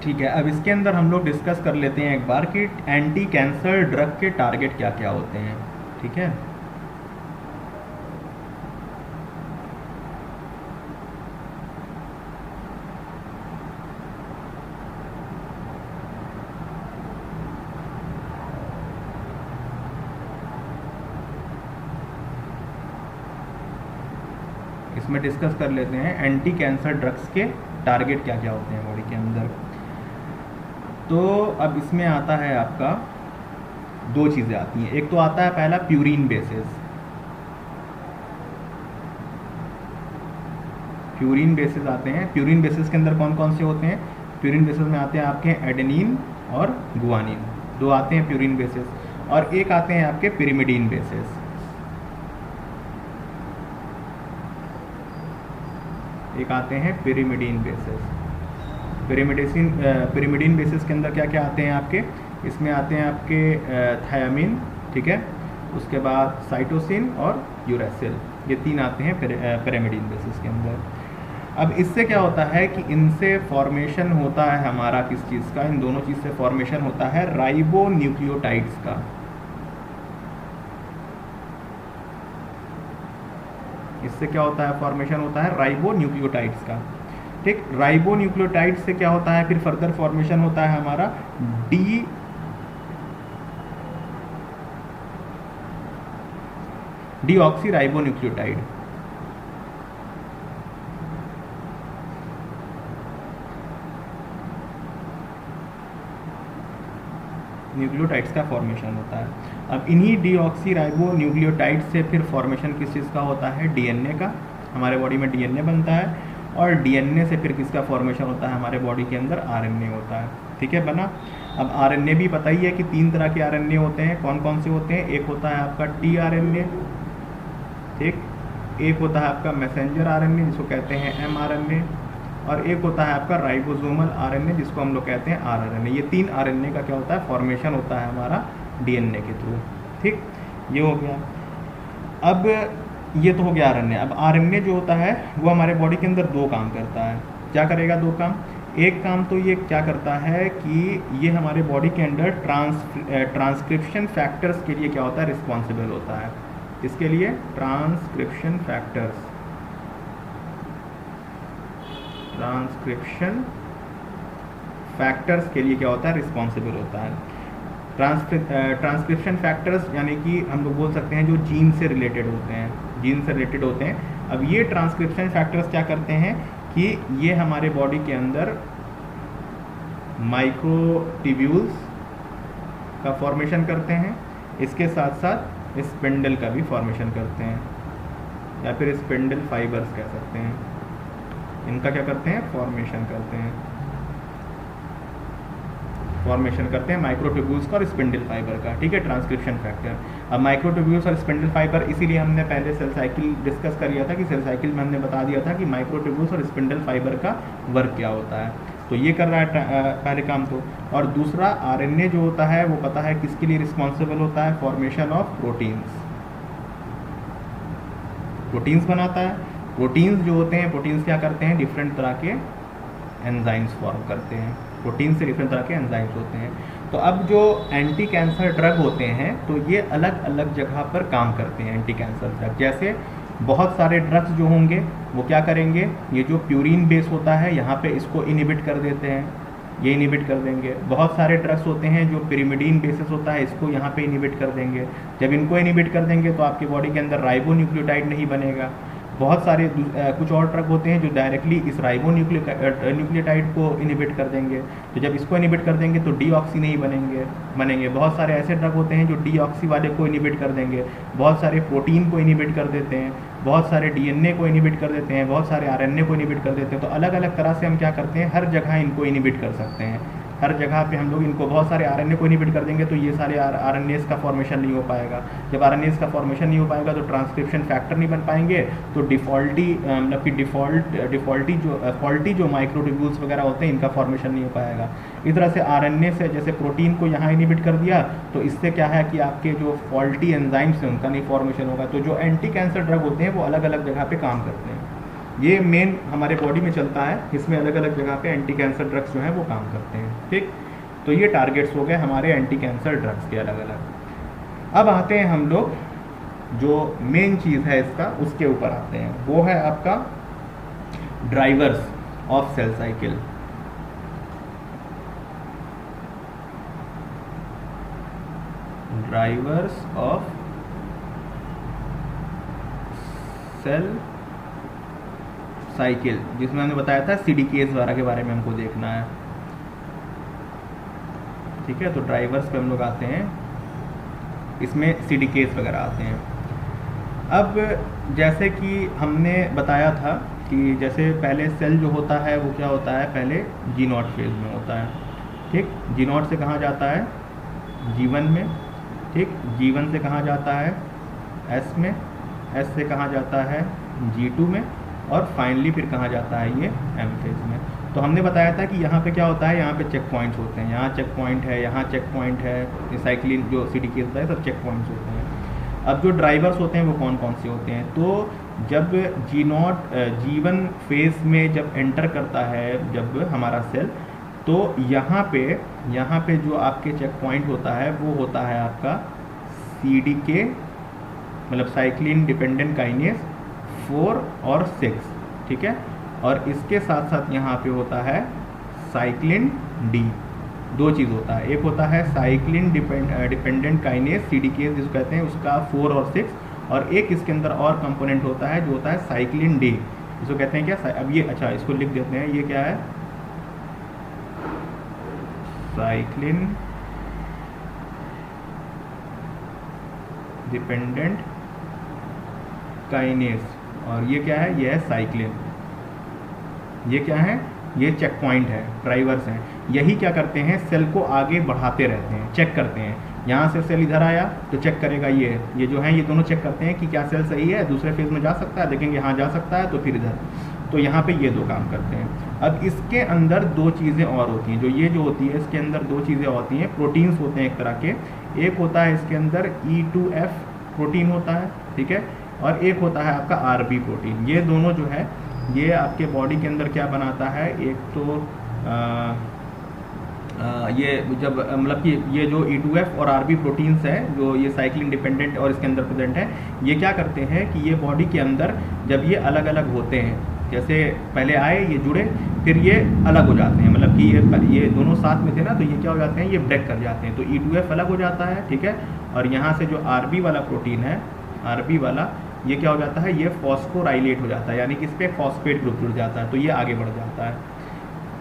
ठीक है, अब इसके अंदर हम लोग डिस्कस कर लेते हैं एक बार कि एंटी कैंसर ड्रग के टारगेट क्या क्या होते हैं। ठीक है, इसमें डिस्कस कर लेते हैं एंटी कैंसर ड्रग्स के टारगेट क्या क्या होते हैं बॉडी के अंदर। तो अब इसमें आता है आपका दो चीज़ें आती हैं। एक तो आता है पहला प्यूरिन बेसिस। प्यूरिन बेसिस आते हैं। प्यूरिन बेसिस के अंदर कौन कौन से होते हैं? प्यूरिन बेसिस में आते हैं आपके एडेनिन और गुआनिन, दो आते हैं प्यूरिन बेसिस। और एक आते हैं आपके पिरिमिडीन बेसिस। एक आते हैं पिरिमिडीन बेसिस। पिरिमिडीन बेसिस के अंदर क्या क्या आते हैं आपके? इसमें आते हैं आपके थायामिन, ठीक है, उसके बाद साइटोसिन और यूरेसिल, ये तीन आते हैं पिरिमिडीन बेसिस के अंदर। अब इससे क्या होता है कि इनसे फॉर्मेशन होता है हमारा किस चीज़ का? इन दोनों चीज़ से फॉर्मेशन होता है राइबो न्यूक्लियोटाइड्स का। इससे क्या होता है? फॉर्मेशन होता है राइबो न्यूक्लियोटाइड्स का। ठीक, राइबो न्यूक्लियोटाइड से क्या होता है? फिर फर्दर फॉर्मेशन होता है हमारा डीऑक्सी राइबो न्यूक्लियोटाइड। न्यूक्लियोटाइड्स का फॉर्मेशन होता है। अब इन्हीं डीऑक्सी राइबो न्यूक्लियोटाइड से फिर फॉर्मेशन किस चीज़ का होता है? डीएनए का। हमारे बॉडी में डीएनए बनता है, और डीएनए से फिर किसका फॉर्मेशन होता है? हमारे बॉडी के अंदर आरएनए होता है। ठीक है, बना। अब आरएनए भी पता ही है कि तीन तरह के आरएनए होते हैं। कौन कौन से होते हैं? एक होता है आपका टीआरएनए, ठीक, एक होता है आपका मैसेंजर आरएनए जिसको कहते हैं एमआरएनए, और एक होता है आपका राइबोसोमल आरएनए जिसको हम लोग कहते हैं आरआरएनए। ये तीन आरएनए का क्या होता है? फॉर्मेशन होता है हमारा डीएनए के थ्रू। ठीक, ये हो गया। अब ये तो हो गया आरएनए। अब आरएनए जो होता है वो हमारे बॉडी के अंदर दो काम करता है। क्या करेगा? दो काम। एक काम तो ये क्या करता है कि ये हमारे बॉडी के अंदर ट्रांसक्रिप्शन फैक्टर्स के लिए क्या होता है? रिस्पॉन्सिबल होता है। इसके लिए ट्रांसक्रिप्शन फैक्टर्स के लिए क्या होता है? रिस्पॉन्सिबल होता है। ट्रांसक्रिप्शन फैक्टर्स यानी कि हम लोग बोल सकते हैं जो जीन से रिलेटेड होते हैं, अब ये ट्रांसक्रिप्शन फैक्टर्स क्या करते हैं कि ये हमारे बॉडी के अंदर माइक्रोट्यूब्यूल्स का फॉर्मेशन करते हैं, इसके साथ साथ स्पिंडल का भी फॉर्मेशन करते हैं, या फिर स्पिंडल फाइबर्स कह सकते हैं। इनका क्या करते हैं? फॉर्मेशन करते हैं माइक्रोट्यूब्यूल्स का और स्पिंडल फाइबर का। ठीक है, ट्रांसक्रिप्शन फैक्टर। अब माइक्रोट्यूब्यूल्स और स्पिंडल फाइबर, इसीलिए हमने पहले सेल साइकिल डिस्कस कर लिया था कि सेल साइकिल में हमने बता दिया था कि माइक्रोट्यूब्यूल्स और स्पिंडल फाइबर का वर्क क्या होता है। तो ये कर रहा है पहले काम तो। और दूसरा आरएनए जो होता है वो पता है किसके लिए रिस्पॉन्सिबल होता है? फॉर्मेशन ऑफ प्रोटीन्स बनाता है। प्रोटीन्स जो होते हैं, प्रोटीन्स क्या करते हैं? डिफरेंट तरह के एंजाइम्स फॉर्म करते हैं। प्रोटीन से डिफरेंट तरह के एंजाइम्स होते हैं। तो अब जो एंटी कैंसर ड्रग होते हैं तो ये अलग अलग जगह पर काम करते हैं। एंटी कैंसर ड्रग जैसे बहुत सारे ड्रग्स जो होंगे वो क्या करेंगे? ये जो प्यूरिन बेस होता है यहाँ पे इसको इनहिबिट कर देते हैं, ये इनहिबिट कर देंगे। बहुत सारे ड्रग्स होते हैं जो पिरिमिडीन बेसिस होता है, इसको यहाँ पे इनहिबिट कर देंगे। जब इनको इनहिबिट कर देंगे तो आपकी बॉडी के अंदर राइबो न्यूक्लियोटाइड नहीं बनेगा। बहुत सारे कुछ और ड्रग होते हैं जो डायरेक्टली इस राइबो न्यूक्लियोटाइड को इनहिबिट कर देंगे। तो जब इसको इनहिबिट कर देंगे तो डीऑक्सी नहीं बनेंगे। बहुत सारे ऐसे ड्रग होते हैं जो डीऑक्सी वाले को इनहिबिट कर देंगे। बहुत सारे प्रोटीन को इनहिबिट कर देते हैं, बहुत सारे डीएनए को इनहिबिट कर देते हैं, बहुत सारे आरएनए को इनहिबिट कर देते हैं। तो अलग अलग तरह से हम क्या करते हैं? हर जगह इनको इनहिबिट कर सकते हैं। हर जगह पे हम लोग इनको बहुत सारे आरएनए को इनहिबिट कर देंगे तो ये सारे आरएनएस का फॉर्मेशन नहीं हो पाएगा। जब आरएनएस का फॉर्मेशन नहीं हो पाएगा तो ट्रांसक्रिप्शन फैक्टर नहीं बन पाएंगे, तो मतलब कि फॉल्टी जो माइक्रोट्यूब्यूल्स वगैरह होते हैं इनका फॉर्मेशन नहीं हो पाएगा। इस तरह से आरएनए से जैसे प्रोटीन को यहाँ इनहिबिट कर दिया तो इससे क्या है कि आपके जो फॉल्टी एंजाइम्स हैं उनका नहीं फॉर्मेशन होगा। तो जो एंटी कैंसर ड्रग होते हैं वो अलग अलग जगह पे काम करते हैं। ये मेन हमारे बॉडी में चलता है, इसमें अलग अलग जगह पे एंटी कैंसर ड्रग्स जो हैं वो काम करते हैं। ठीक, तो ये टारगेट्स हो गए हमारे एंटी कैंसर ड्रग्स के अलग अलग। अब आते हैं हम लोग जो मेन चीज़ है इसका, उसके ऊपर आते हैं, वो है आपका drivers of cell cycle. Drivers of cell cycle, जिसमें हमने बताया था CDKs वगैरह के बारे में हमको देखना है। ठीक है, तो ड्राइवर्स पे हम लोग आते हैं, इसमें CDKs वगैरह आते हैं। अब जैसे कि हमने बताया था कि जैसे पहले सेल जो होता है वो क्या होता है, पहले G0 फेज में होता है। ठीक, G0 से कहाँ जाता है, G1 में। ठीक, G1 से कहाँ जाता है, S में, S से कहाँ जाता है, G2 में, और फाइनली फिर कहाँ जाता है, ये M फेज में। तो हमने बताया था कि यहाँ पे क्या होता है, यहाँ पे चेक पॉइंट्स होते हैं, यहाँ चेक पॉइंट है, यहाँ चेक पॉइंट है, ये साइक्लिन जो CDK होता है सब चेक पॉइंट्स होते हैं। अब जो ड्राइवर्स होते हैं वो कौन कौन से होते हैं, तो जब G1 फेज में जब एंटर करता है जब हमारा सेल, तो यहाँ पे जो आपके चेक पॉइंट होता है वो होता है आपका CDK, मतलब साइक्लिन डिपेंडेंट काइनेज 4 और 6। ठीक है, और इसके साथ साथ यहाँ पे होता है साइक्लिन D। दो चीज़ होता है, एक होता है साइक्लिन डिपेंडेंट काइनेज CDK जिसको कहते हैं, उसका 4 और 6, और एक इसके अंदर और कंपोनेंट होता है जो होता है साइक्लिन D, इसको कहते हैं क्या, अब ये अच्छा इसको लिख देते हैं, ये क्या है, साइक्लिन डिपेंडेंट काइनेज, और ये क्या है, ये है साइक्लिन। ये क्या है, ये चेक पॉइंट है, ड्राइवर्स हैं। यही क्या करते हैं, सेल को आगे बढ़ाते रहते हैं, चेक करते हैं। यहाँ से सेल इधर आया तो चेक करेगा, ये जो है ये दोनों चेक करते हैं कि क्या सेल सही है, दूसरे फेज में जा सकता है, देखेंगे हाँ जा सकता है, तो फिर इधर, तो यहाँ पे ये दो काम करते हैं। अब इसके अंदर दो चीज़ें और होती हैं, जो ये जो होती है इसके अंदर दो चीज़ें होती हैं, प्रोटीन्स होते हैं एक तरह के। एक होता है इसके अंदर E2F प्रोटीन होता है, ठीक है, और एक होता है आपका RB प्रोटीन। ये दोनों जो है ये आपके बॉडी के अंदर क्या बनाता है, एक तो ये जब मतलब कि ये जो E2F और RB प्रोटीन्स है जो ये साइक्लिन डिपेंडेंट और इसके अंदर प्रेजेंट है, ये क्या करते हैं कि ये बॉडी के अंदर जब ये अलग अलग होते हैं, जैसे पहले आए ये जुड़े फिर ये अलग हो जाते हैं, मतलब कि ये दोनों साथ में थे ना, तो ये क्या हो जाते हैं, ये ब्रेक कर जाते हैं, तो E2F अलग हो जाता है, ठीक है, और यहाँ से जो RB वाला प्रोटीन है, RB वाला, ये क्या हो जाता है, ये फॉस्फोराइलेट हो जाता है, यानी कि इस पर फॉस्फेट ग्रुप जुड़ जाता है, तो ये आगे बढ़ जाता है।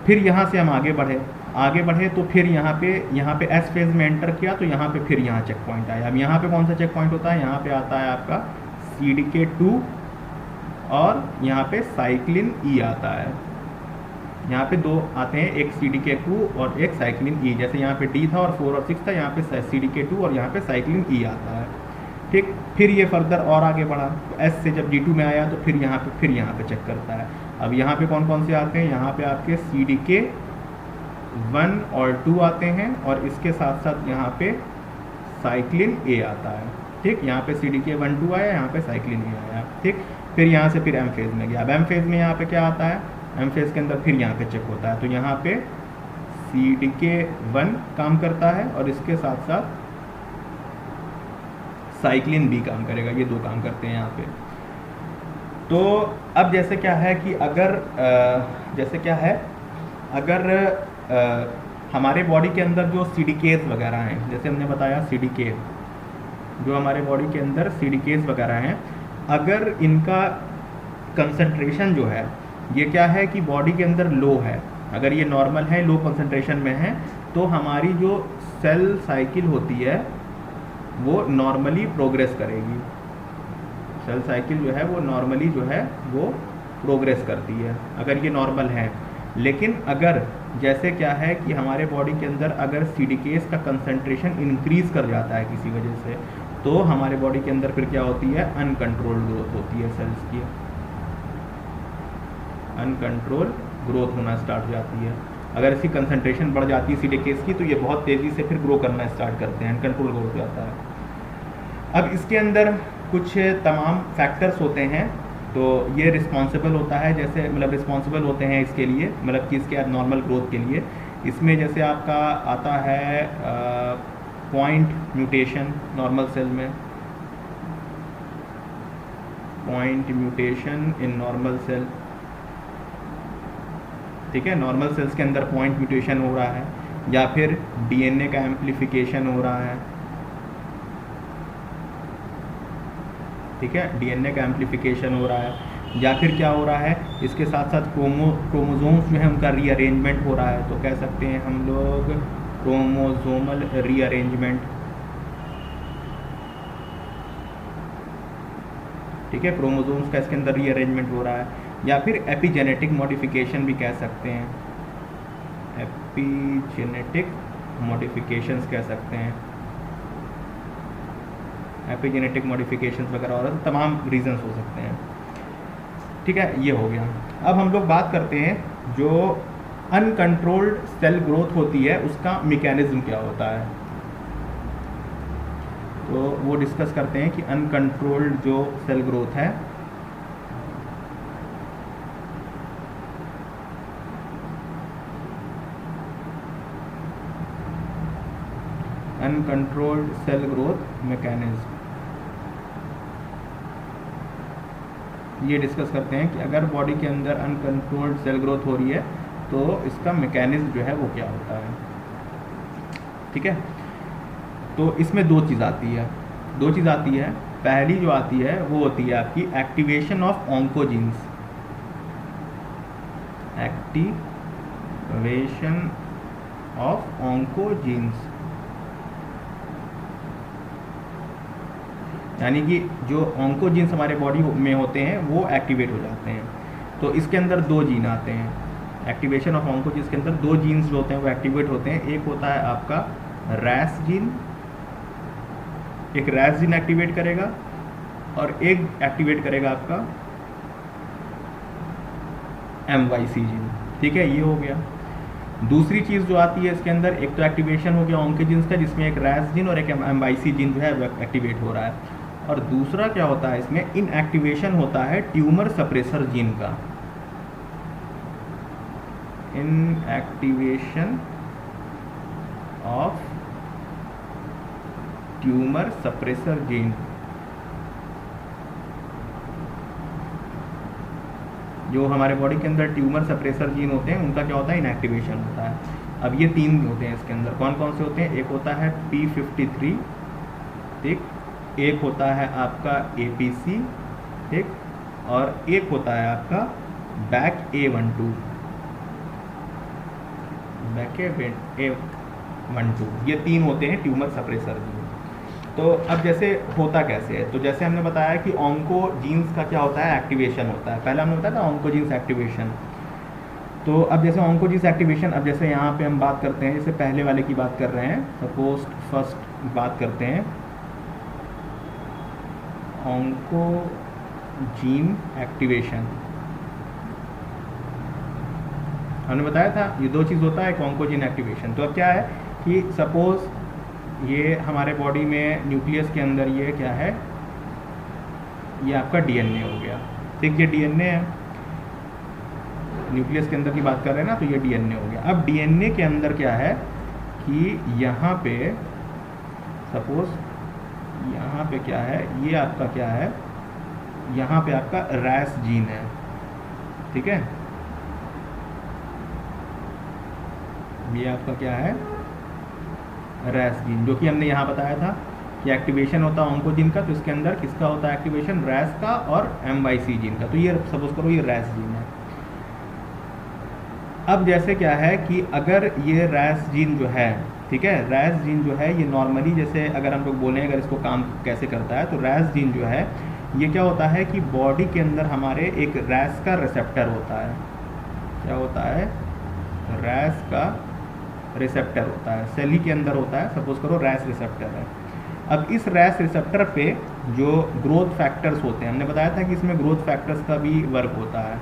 फिर यहाँ से हम आगे बढ़े तो फिर यहाँ पे S फेज में एंटर किया, तो यहाँ पे फिर यहाँ चेक पॉइंट आया। अब यहाँ पे कौन सा चेक पॉइंट होता है, यहाँ पे आता है आपका CDK2 और यहाँ पे साइक्लिन E आता है। यहाँ पे दो आते हैं, एक CDK2 और एक साइक्लिन E। जैसे यहाँ पे D था और 4 और 6 था, यहाँ पे CDK2 और यहाँ पे साइक्लिन E आता है, ठीक। फिर ये फर्दर और आगे बढ़ा, तो S से जब G2 में आया तो फिर यहाँ पे चेक करता है। अब यहाँ पे कौन कौन से आते हैं, यहाँ पे आपके CDK1 और 2 आते हैं, और इसके साथ साथ यहाँ पे साइक्लिन A आता है, ठीक। यहाँ पे CDK1 2 आया, यहाँ पे साइक्लिन A आया, ठीक। फिर यहाँ से फिर M फेज में गया। अब M फेज में यहाँ पे क्या आता है, M फेज के अंदर फिर यहाँ पे चेक होता है, तो यहाँ पे CDK1 काम करता है और इसके साथ साथ साइक्लिन B काम करेगा, ये दो काम करते हैं यहाँ पे। तो अब जैसे क्या है कि अगर हमारे बॉडी के अंदर जो CDKs वगैरह हैं, जैसे हमने बताया CDK जो हमारे बॉडी के अंदर CDKs वगैरह हैं, अगर इनका कंसंट्रेशन जो है ये क्या है कि बॉडी के अंदर लो है, अगर ये नॉर्मल है, लो कंसंट्रेशन में है, तो हमारी जो सेल साइकिल होती है वो नॉर्मली प्रोग्रेस करेगी। सेल साइकिल जो है वो नॉर्मली जो है वो प्रोग्रेस करती है अगर ये नॉर्मल है। लेकिन अगर जैसे क्या है कि हमारे बॉडी के अंदर अगर CDKs का कंसंट्रेशन इंक्रीज कर जाता है किसी वजह से, तो हमारे बॉडी के अंदर फिर क्या होती है, अनकंट्रोल्ड ग्रोथ होती है, सेल्स की अनकंट्रोल ग्रोथ होना स्टार्ट हो जाती है। अगर इसकी कंसंट्रेशन बढ़ जाती है CDKs की, तो ये बहुत तेज़ी से फिर ग्रो करना स्टार्ट करते हैं, अनकंट्रोल ग्रोथ हो जाता है। अब इसके अंदर कुछ तमाम फैक्टर्स होते हैं तो ये रिस्पॉन्सिबल होता है, जैसे मतलब रिस्पॉन्सिबल होते हैं इसके लिए, मतलब कि इसके नॉर्मल ग्रोथ के लिए। इसमें जैसे आपका आता है पॉइंट म्यूटेशन नॉर्मल सेल में, point mutation in normal cell, ठीक है, नॉर्मल सेल्स के अंदर पॉइंट म्यूटेशन हो रहा है, या फिर डीएनए का एम्प्लीफिकेशन हो रहा है, ठीक है, डीएनए का एम्प्लीफिकेशन हो रहा है, या फिर क्या हो रहा है, इसके साथ साथ क्रोमोसोम्स में उनका रीअरेंजमेंट हो रहा है, तो कह सकते हैं हम लोग क्रोमोसोमल रीअरेंजमेंट, ठीक है, क्रोमोसोम्स का इसके अंदर रीअरेंजमेंट हो रहा है, या फिर एपिजेनेटिक मॉडिफिकेशन भी कह सकते हैं, एपिजेनेटिक मॉडिफिकेशंस कह सकते हैं, एपिजेनेटिक मॉडिफिकेशंस वगैरह और तमाम रीजंस हो सकते हैं, ठीक है, ये हो गया। अब हम लोग बात करते हैं जो अनकंट्रोल्ड सेल ग्रोथ होती है उसका मैकेनिज्म क्या होता है, तो वो डिस्कस करते हैं कि अनकंट्रोल्ड जो सेल ग्रोथ है अनकंट्रोल्ड सेल ग्रोथ मैकेनिज्म, ये डिस्कस करते हैं कि अगर बॉडी के अंदर अनकंट्रोल्ड सेल ग्रोथ हो रही है तो इसका मैकेनिज्म जो है वो क्या होता है, ठीक है। तो इसमें दो चीज़ आती है, पहली जो आती है वो होती है आपकी activation of oncogenes, activation of oncogenes, यानी कि जो ऑन्कोजीन्स हमारे बॉडी में होते हैं वो एक्टिवेट हो जाते हैं। तो इसके अंदर दो जीन आते हैं, एक्टिवेशन ऑफ ऑन्कोजीन्स के अंदर दो जीन्स जो होते हैं वो एक्टिवेट होते हैं। एक होता है आपका रैस जीन, एक रैस जीन एक्टिवेट करेगा, और एक एक्टिवेट करेगा आपका MYC जीन, ठीक है, ये हो गया। दूसरी चीज़ जो आती है इसके अंदर, एक तो एक्टिवेशन हो गया ऑन्कोजीन्स का जिसमें एक रैस जीन और एक MYC जीन जो है वो एक्टिवेट हो रहा है, और दूसरा क्या होता है इसमें इनएक्टिवेशन होता है ट्यूमर सप्रेसर जीन का, inactivation of tumour suppressor gene, जो हमारे बॉडी के अंदर ट्यूमर सप्रेसर जीन होते हैं उनका क्या होता है, इनएक्टिवेशन होता है। अब ये तीन होते हैं इसके अंदर, कौन कौन से होते हैं, एक होता है P53, ठीक, एक होता है आपका APC, ठीक, और एक होता है आपका BACA12, ये तीन होते हैं ट्यूमर सप्रेसर जीन। तो अब जैसे होता कैसे है, तो जैसे हमने बताया कि ऑन्कोजीन्स का क्या होता है, एक्टिवेशन होता है, पहले हमने बताया था ऑन्कोजीन्स एक्टिवेशन। तो अब जैसे ऑन्कोजीन्स एक्टिवेशन, अब जैसे यहाँ पे हम बात करते हैं, जैसे पहले वाले की बात कर रहे हैं, सपोज फर्स्ट बात करते हैं ऑन्कोजीन एक्टिवेशन, हमने बताया था ये दो चीज़ होता है, एक ऑन्कोजीन एक्टिवेशन। तो अब क्या है कि सपोज ये हमारे बॉडी में न्यूक्लियस के अंदर ये क्या है, ये आपका DNA हो गया, ठीक, ये DNA है, न्यूक्लियस के अंदर की बात कर रहे हैं ना, तो ये DNA हो गया। अब DNA के अंदर क्या है कि यहाँ पे सपोज यहाँ पे क्या है, ये आपका क्या है, यहाँ पे आपका रैस जीन है, ठीक है, ये आपका क्या है, रैस जीन, जो कि हमने यहाँ बताया था कि एक्टिवेशन होता है ऑन्कोजीन का, तो इसके अंदर किसका होता है एक्टिवेशन, रैस का और MYC जीन का। तो ये सपोज करो ये रैस जीन है। अब जैसे क्या है कि अगर ये रैस जीन जो है, ठीक है, रैस जीन जो है ये नॉर्मली, जैसे अगर हम लोग बोलें अगर इसको काम कैसे करता है, तो रैस जीन जो है ये क्या होता है कि बॉडी के अंदर हमारे एक रैस का रिसेप्टर होता है, क्या होता है, रैस का रिसेप्टर होता है, सेल ही के अंदर होता है, सपोज करो रैस रिसेप्टर है। अब इस रैस रिसेप्टर पे जो ग्रोथ फैक्टर्स होते हैं, हमने बताया था कि इसमें ग्रोथ फैक्टर्स का भी वर्क होता है,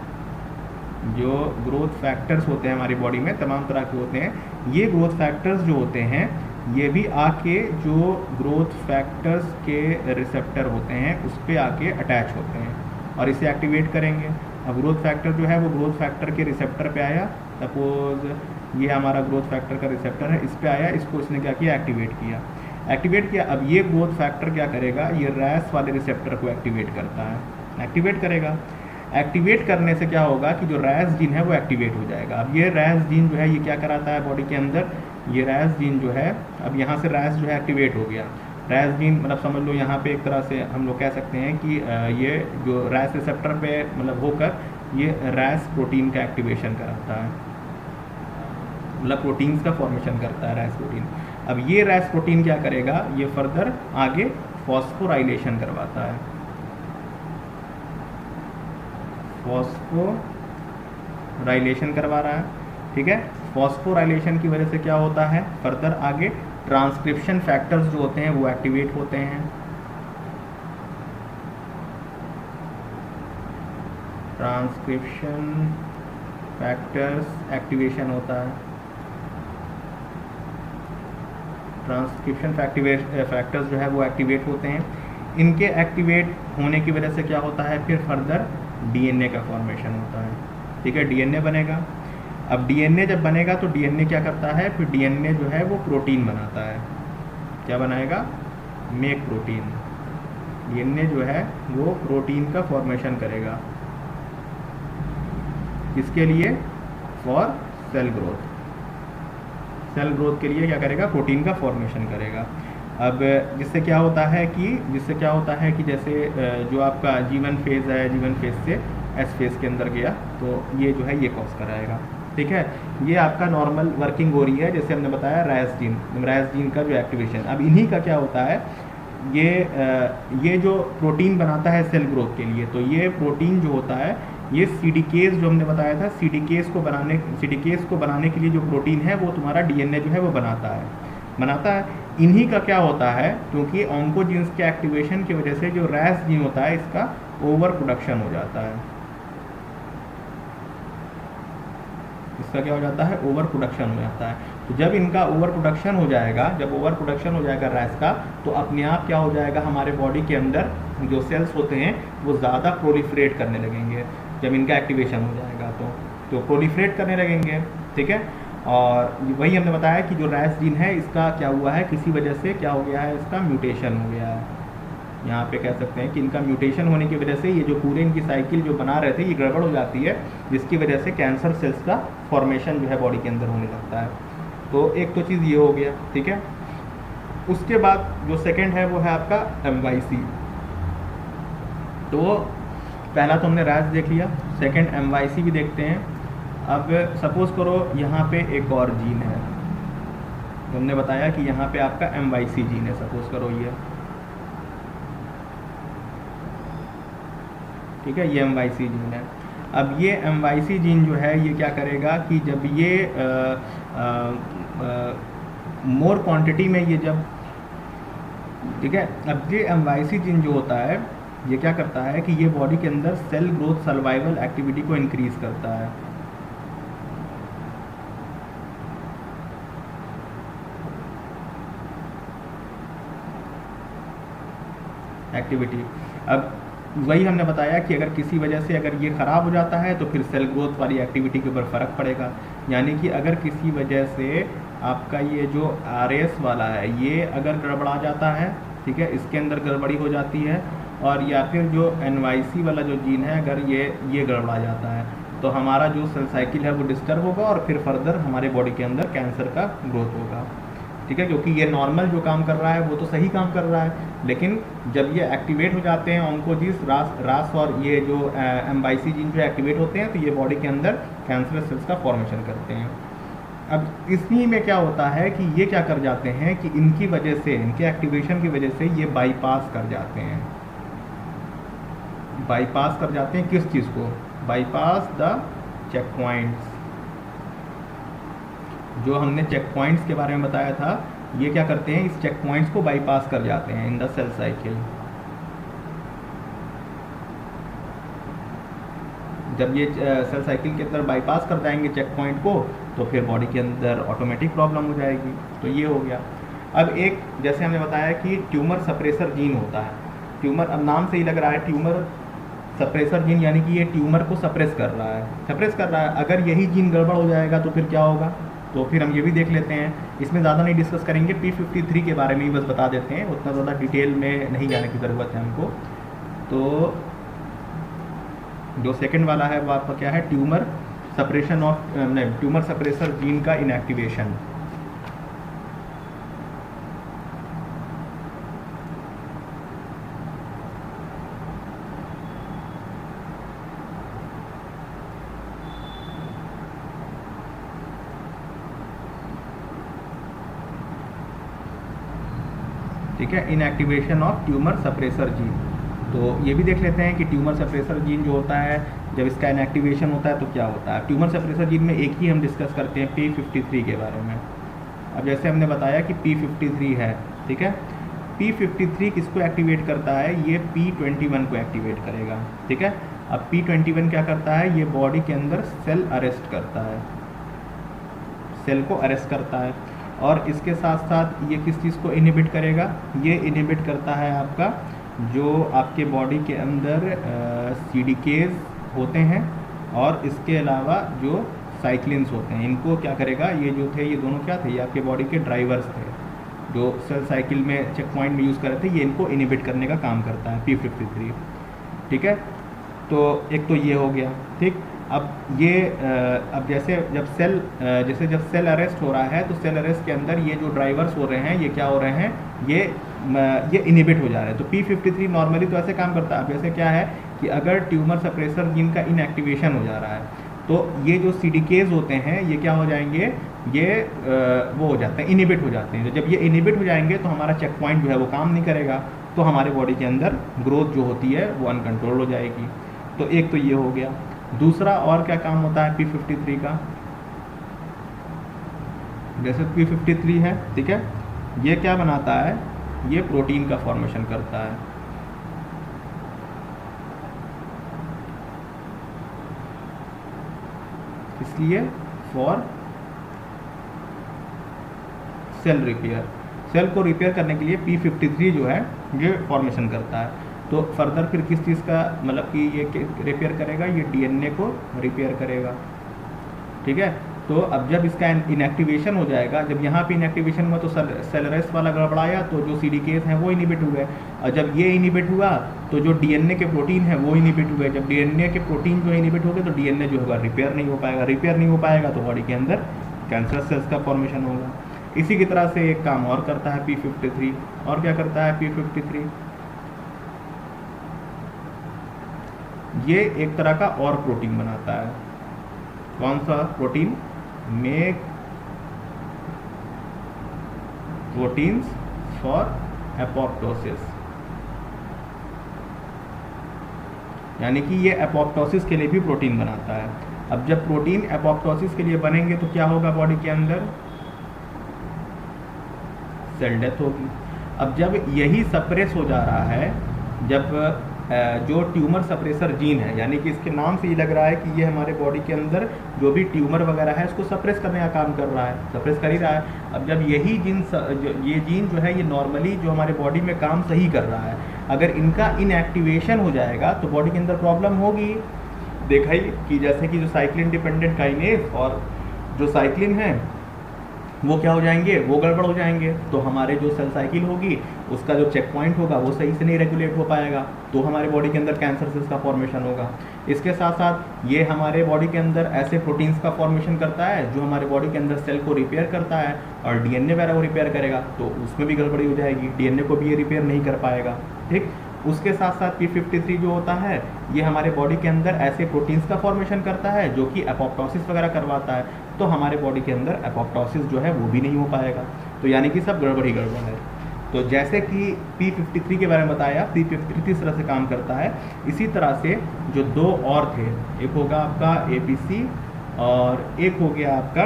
जो ग्रोथ फैक्टर्स होते हैं हमारी बॉडी में तमाम तरह के होते हैं, ये ग्रोथ फैक्टर्स जो होते हैं ये भी आके जो ग्रोथ फैक्टर्स के रिसेप्टर होते हैं उस पर आके अटैच होते हैं, और इसे एक्टिवेट करेंगे। अब ग्रोथ फैक्टर जो है वो ग्रोथ फैक्टर के रिसेप्टर पे आया, सपोज ये हमारा ग्रोथ फैक्टर का रिसेप्टर है, इस पे आया, इसको इसने क्या किया, एक्टिवेट किया। एक्टिवेट किया, अब ये ग्रोथ फैक्टर क्या करेगा, ये रैस वाले रिसेप्टर को एक्टिवेट करता है, एक्टिवेट करेगा। एक्टिवेट करने से क्या होगा कि जो रैस जीन है वो एक्टिवेट हो जाएगा। अब ये रैस जीन जो है ये क्या कराता है बॉडी के अंदर, ये रैस जीन जो है, अब यहाँ से रैस जो है एक्टिवेट हो गया। रैस जीन मतलब समझ लो यहाँ पे एक तरह से हम लोग कह सकते हैं कि ये जो रैस रिसेप्टर पे मतलब होकर ये रैस प्रोटीन का एक्टिवेशन कराता है, मतलब प्रोटीन्स का फॉर्मेशन करता है रैस प्रोटीन। अब ये रैस प्रोटीन क्या करेगा, ये फर्दर आगे फॉस्फोराइलेशन करवाता है, फॉस्फोराइलेशन करवा रहा है, ठीक है। फॉस्फोराइलेशन की वजह से क्या होता है, फर्दर आगे ट्रांसक्रिप्शन फैक्टर्स जो होते हैं वो एक्टिवेट होते हैं, ट्रांसक्रिप्शन फैक्टर्स एक्टिवेशन होता है, ट्रांसक्रिप्शन फैक्टर्स जो है वो एक्टिवेट होते हैं। इनके एक्टिवेट होने की वजह से क्या होता है, फिर फर्दर डीएनए का फॉर्मेशन होता है, ठीक है, डीएनए बनेगा। अब डीएनए जब बनेगा तो डीएनए क्या करता है, फिर डीएनए जो है वो प्रोटीन बनाता है, क्या बनाएगा, मेक प्रोटीन। डीएनए जो है वो प्रोटीन का फॉर्मेशन करेगा, किसके लिए, for cell growth, cell growth के लिए क्या करेगा, प्रोटीन का फॉर्मेशन करेगा। अब जिससे क्या होता है कि जैसे जो आपका G1 फेज़ है, G1 फेज़ से S फेज़ के अंदर गया तो ये जो है ये कॉज कराएगा, ठीक है। ये आपका नॉर्मल वर्किंग हो रही है, जैसे हमने बताया रैस जीन का जो एक्टिवेशन। अब इन्हीं का क्या होता है, ये जो प्रोटीन बनाता है सेल ग्रोथ के लिए, तो ये प्रोटीन जो होता है ये सीडीकेज जो हमने बताया था, सीडीकेज को बनाने के लिए जो प्रोटीन है वो तुम्हारा डीएनए जो है वो बनाता है। इन्हीं का क्या होता है, क्योंकि ऑन्कोजीन्स के एक्टिवेशन की वजह से जो रैस जीन होता है इसका ओवर प्रोडक्शन हो जाता है, इसका क्या हो जाता है, ओवर प्रोडक्शन हो जाता है। तो जब इनका ओवर प्रोडक्शन हो जाएगा, रैस का, तो अपने आप क्या हो जाएगा, हमारे बॉडी के अंदर जो सेल्स होते हैं वो ज़्यादा प्रोलिफरेट करने लगेंगे। जब इनका एक्टिवेशन हो जाएगा तो प्रोलिफरेट करने लगेंगे, ठीक है। और वही हमने बताया कि जो रैस जीन है इसका क्या हुआ है, किसी वजह से क्या हो गया है, इसका म्यूटेशन हो गया है। यहाँ पे कह सकते हैं कि इनका म्यूटेशन होने की वजह से ये जो पूरे इनकी साइकिल जो बना रहे थे ये गड़बड़ हो जाती है, जिसकी वजह से कैंसर सेल्स का फॉर्मेशन जो है बॉडी के अंदर होने लगता है। तो एक तो चीज़ ये हो गया, ठीक है। उसके बाद जो सेकेंड है वो है आपका MYC। तो पहला तो हमने रैस देख लिया, सेकेंड MYC भी देखते हैं। अब सपोज करो यहाँ पे एक और जीन है, तो हमने बताया कि यहाँ पे आपका MYC जीन है, सपोज करो ये, ठीक है, ये MYC जीन है। अब ये MYC जीन जो है ये क्या करेगा कि जब ये मोर क्वांटिटी में ये जब, ठीक है, अब ये MYC जीन जो होता है ये क्या करता है कि ये बॉडी के अंदर सेल ग्रोथ सर्वाइवल एक्टिविटी को इंक्रीज करता है। एक्टिविटी, अब वही हमने बताया कि अगर किसी वजह से अगर ये ख़राब हो जाता है तो फिर सेल ग्रोथ वाली एक्टिविटी के ऊपर फ़र्क पड़ेगा। यानी कि अगर किसी वजह से आपका ये जो RS वाला है ये अगर गड़बड़ा जाता है, ठीक है, इसके अंदर गड़बड़ी हो जाती है, और या फिर जो NYC वाला जो जीन है अगर ये गड़बड़ा जाता है तो हमारा जो सेल साइकिल है वो डिस्टर्ब होगा और फिर फर्दर हमारे बॉडी के अंदर कैंसर का ग्रोथ होगा, ठीक है। क्योंकि ये नॉर्मल जो काम कर रहा है वो तो सही काम कर रहा है, लेकिन जब ये एक्टिवेट हो जाते हैं ऑन्कोजीन्स, रास और ये जो MYC जीन जो एक्टिवेट होते हैं तो ये बॉडी के अंदर कैंसर सेल्स का फॉर्मेशन करते हैं। अब इसी में क्या होता है कि ये क्या कर जाते हैं कि इनकी वजह से, इनके एक्टिवेशन की वजह से ये बाईपास कर जाते हैं। बाईपास कर जाते हैं किस चीज़ को, बाईपास द चेक पॉइंट्स। जो हमने चेक पॉइंट्स के बारे में बताया था, ये क्या करते हैं, इस चेक पॉइंट्स को बाईपास कर जाते हैं इन द सेल साइकिल। जब ये सेल साइकिल के अंदर बाईपास कर जाएंगे चेक पॉइंट को तो फिर बॉडी के अंदर ऑटोमेटिक प्रॉब्लम हो जाएगी। तो ये हो गया। अब एक जैसे हमने बताया कि ट्यूमर सप्रेसर जीन होता है। ट्यूमर, अब नाम से ही लग रहा है ट्यूमर सप्रेसर जीन यानी कि ये ट्यूमर को सप्रेस कर रहा है। अगर यही जीन गड़बड़ हो जाएगा तो फिर क्या होगा, तो फिर हम ये भी देख लेते हैं। इसमें ज़्यादा नहीं डिस्कस करेंगे, P53 के बारे में ही बस बता देते हैं, उतना ज़्यादा डिटेल में नहीं जाने की ज़रूरत है हमको। तो जो सेकंड वाला है वो आपका क्या है, ट्यूमर सप्रेसर जीन का इनएक्टिवेशन। ठीक है, inactivation of tumour suppressor gene. तो ये भी देख लेते हैं कि ट्यूमर सप्रेसर जीन जो होता है, जब इसका इनएक्टिवेशन होता है तो क्या होता है। ट्यूमर सप्रेसर जीन में एक ही हम डिस्कस करते हैं P53 के बारे में। अब जैसे हमने बताया कि P53 है, ठीक है, P53 किसको एक्टिवेट करता है, ये P21 को एक्टिवेट करेगा। ठीक है, अब P21 क्या करता है, ये बॉडी के अंदर सेल अरेस्ट करता है, सेल को अरेस्ट करता है। और इसके साथ साथ ये किस चीज़ को इनहिबिट करेगा, ये इनहिबिट करता है आपका जो आपके बॉडी के अंदर CDKs होते हैं, और इसके अलावा जो साइक्लिन्स होते हैं, इनको क्या करेगा, ये जो थे ये दोनों क्या थे, ये आपके बॉडी के ड्राइवर्स थे जो सेल साइकिल में चेक पॉइंट में यूज़ कर रहे थे, ये इनको इनहिबिट करने का काम करता है P53। ठीक है, तो एक तो ये हो गया। ठीक, अब ये अब जैसे जब सेल अरेस्ट हो रहा है तो सेल अरेस्ट के अंदर ये जो ड्राइवर्स हो रहे हैं ये क्या हो रहे हैं, ये इनहिबिट हो जा रहे हैं। तो P53 नॉर्मली तो ऐसे काम करता है। अब जैसे क्या है कि अगर ट्यूमर सप्रेसर जीन का इनएक्टिवेशन हो जा रहा है तो ये जो CDKs होते हैं ये क्या हो जाएंगे, ये वो हो जाते हैं, इनहिबिट हो जाते हैं। तो जब ये इनहिबिट हो जाएंगे तो हमारा चेक पॉइंट जो है वो काम नहीं करेगा, तो हमारे बॉडी के अंदर ग्रोथ जो होती है वो अनकंट्रोल हो जाएगी। तो एक तो ये हो गया। दूसरा और क्या काम होता है P53 का, जैसे P53 है, ठीक है, ये क्या बनाता है, ये प्रोटीन का फॉर्मेशन करता है। इसलिए फॉर सेल रिपेयर, सेल को रिपेयर करने के लिए P53 जो है ये फॉर्मेशन करता है। तो फर्दर फिर किस चीज़ का मतलब कि ये रिपेयर करेगा, ये DNA को रिपेयर करेगा। ठीक है, तो अब जब इसका इनएक्टिवेशन हो जाएगा, जब यहाँ पे इनएक्टिवेशन हुआ तो सेल अरेस्ट वाला गड़बड़ाया, तो जो CDKs हैं वो इनहिबिट हुए, और जब ये इनहिबिट हुआ तो जो DNA के प्रोटीन है वो इनहिबिट हुए। जब DNA के प्रोटीन जो इनहिबिट हो गए तो DNA जो होगा रिपेयर नहीं हो पाएगा, रिपेयर नहीं हो पाएगा तो बॉडी के अंदर कैंसर सेल्स का फॉर्मेशन होगा। इसी की तरह से एक काम और करता है P53। और क्या करता है P53, ये एक तरह का और प्रोटीन बनाता है। कौन सा protein, make proteins for apoptosis, यानी कि ये एपोप्टोसिस के लिए भी प्रोटीन बनाता है। अब जब प्रोटीन एपोप्टोसिस के लिए बनेंगे तो क्या होगा, बॉडी के अंदर सेल डेथ होगी। अब जब यही सप्रेस हो जा रहा है, जब जो ट्यूमर सप्रेसर जीन है, यानी कि इसके नाम से ये लग रहा है कि ये हमारे बॉडी के अंदर जो भी ट्यूमर वगैरह है इसको सप्रेस करने का काम कर रहा है, सप्रेस कर ही रहा है। अब जब यही ये जीन जो है ये नॉर्मली जो हमारे बॉडी में काम सही कर रहा है, अगर इनका इनएक्टिवेशन हो जाएगा तो बॉडी के अंदर प्रॉब्लम होगी। देखा ही कि जैसे कि जो साइक्लिन डिपेंडेंट काइनेज और जो साइक्लिन है वो क्या हो जाएंगे, वो गड़बड़ हो जाएंगे, तो हमारे जो सेल साइकिल होगी उसका जो चेक पॉइंट होगा वो सही से नहीं रेगुलेट हो पाएगा, तो हमारे बॉडी के अंदर कैंसर सेल्स का फॉर्मेशन होगा। इसके साथ साथ ये हमारे बॉडी के अंदर ऐसे प्रोटीन्स का फॉर्मेशन करता है जो हमारे बॉडी के अंदर सेल को रिपेयर करता है, और DNA वगैरह को रिपेयर करेगा, तो उसमें भी गड़बड़ी हो जाएगी, DNA को भी ये रिपेयर नहीं कर पाएगा। ठीक, उसके साथ साथ P53 जो होता है ये हमारे बॉडी के अंदर ऐसे प्रोटीन्स का फॉर्मेशन करता है जो कि एपोप्टोसिस वगैरह करवाता है, तो हमारे बॉडी के अंदर एपोप्टोसिस जो है वो भी नहीं हो पाएगा। तो यानी कि सब गड़बड़ ही गड़बड़ है। तो जैसे कि P53 के बारे में बताया, P53 इस तरह से काम करता है। इसी तरह से जो दो और थे, एक होगा आपका APC और एक हो गया आपका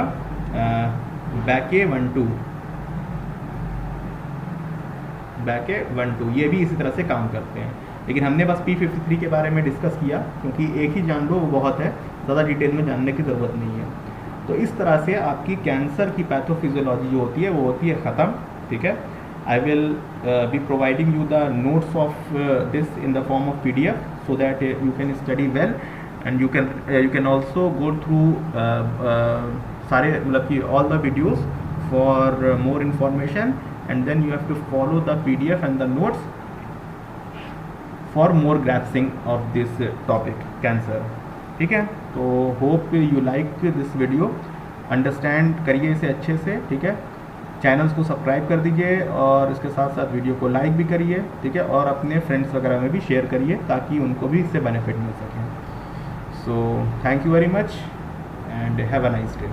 BACA12, ये भी इसी तरह से काम करते हैं। लेकिन हमने बस P53 के बारे में डिस्कस किया क्योंकि एक ही जान लो वो बहुत है, ज़्यादा डिटेल में जानने की ज़रूरत नहीं है। तो इस तरह से आपकी कैंसर की पैथोफिजियोलॉजी जो होती है वो होती है ख़त्म। ठीक है, I will be providing you the notes of this in the form of PDF, so that you can study well, and you can also go through सारे मतलब कि all the videos for more information, and then you have to follow the PDF and the notes for more grasping of this topic cancer. ठीक है, तो hope you like this video, understand करिए इसे अच्छे से, ठीक है। चैनल्स को सब्सक्राइब कर दीजिए और इसके साथ साथ वीडियो को लाइक भी करिए, ठीक है, और अपने फ्रेंड्स वगैरह में भी शेयर करिए ताकि उनको भी इससे बेनिफिट मिल सके। So thank you very much and have a nice day.